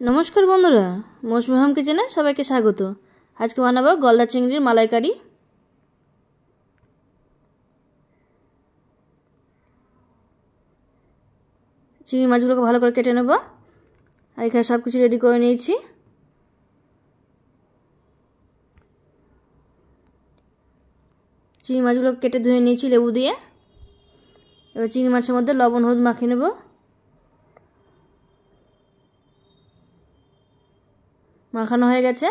নমস্কার বন্ধুরা, মৌসুমি হোম কিচেনে সবাইকে স্বাগত। আজকে বানাবো গলদা চিংড়ির মালাইকারি। চিংড়ি মাছগুলোকে ভালো করে কেটে নেব। আর এখানে সব কিছু রেডি করে নিয়েছি। চিংড়ি মাছগুলোকে কেটে ধুয়ে নিয়েছি লেবু দিয়ে। এবার চিংড়ি মাছের মধ্যে লবণ হলুদ মাখিয়ে নেব। মাখানো হয়ে গেছে।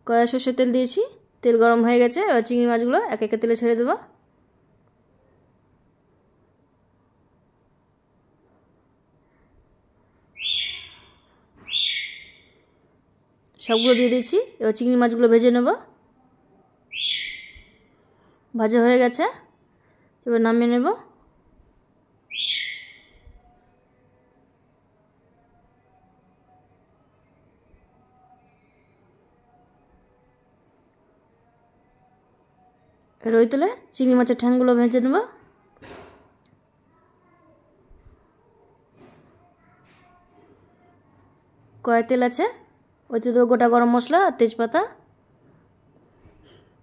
কড়াই সরষের তেল দিয়েছি, তেল গরম হয়ে গেছে। এবার চিংড়ি মাছগুলো এক একে তেলে ছেড়ে দেবো। সবগুলো দিয়ে দিয়েছি। এবার চিংড়ি মাছগুলো ভেজে নেব। ভাজা হয়ে গেছে, এবার নামিয়ে নেব। এবার ওই তেলে চিংড়ি মাছের ঠ্যাংগুলো ভেজে নেব। কড়াই তেল আছে, ওইতে দেবো গোটা গরম মশলা আর তেজপাতা।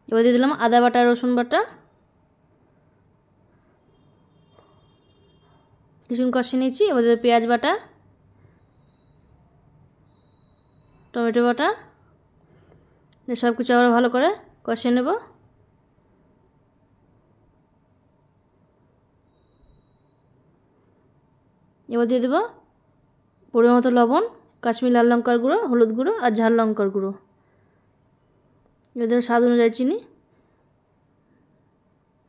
এবার দিয়ে দিলাম আদা বাটা রসুন বাটা। কিছুক্ষণ কষিয়ে নিচ্ছি। এবার দেবো পেঁয়াজ বাটা, টমেটো বাটা। সব কিছু আবার ভালো করে কষিয়ে নেব। এবার দিয়ে দেবো পরিমাণ মতো লবণ, কাশ্মীরি লাল লঙ্কার গুঁড়ো, হলুদ গুঁড়ো আর ঝাল লঙ্কার গুঁড়ো। এবার দেবো স্বাদ অনুযায়ী চিনি।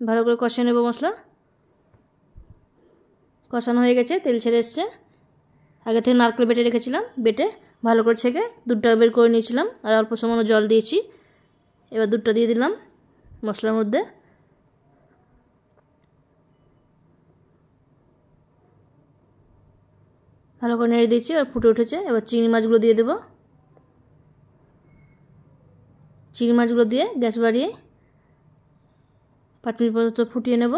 ভালো করে কষিয়ে নেব মশলা। কষানো হয়ে গেছে, তেল ছেড়ে এসছে। আগে থেকে নারকেল বেটে রেখেছিলাম, বেটে ভালো করে ছেঁকে দুধটা বের করে নিয়েছিলাম আর অল্প সামান্য জল দিয়েছি। এবার দুধটা দিয়ে দিলাম মশলার মধ্যে। ভালো করে নেড়ে দিয়েছি আর ফুটে উঠেছে। এবার চিংড়ি মাছগুলো দিয়ে দেবো। চিংড়ি মাছগুলো দিয়ে গ্যাস বাড়িয়ে 5 মিনিট পর্যন্ত ফুটিয়ে নেব।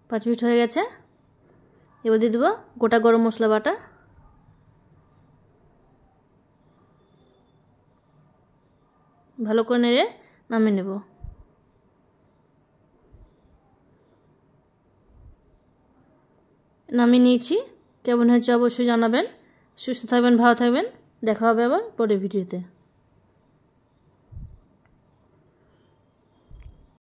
5 মিনিট হয়ে গেছে। এবার দিয়ে দেবো গোটা গরম মশলা বাটা। ভালো করে নেড়ে নামিয়ে নেব। নামিয়ে নিয়েছি। কেমন হয়েছে অবশ্যই জানাবেন। সুস্থ থাকবেন, ভালো থাকবেন। দেখা হবে আবার পরের ভিডিওতে।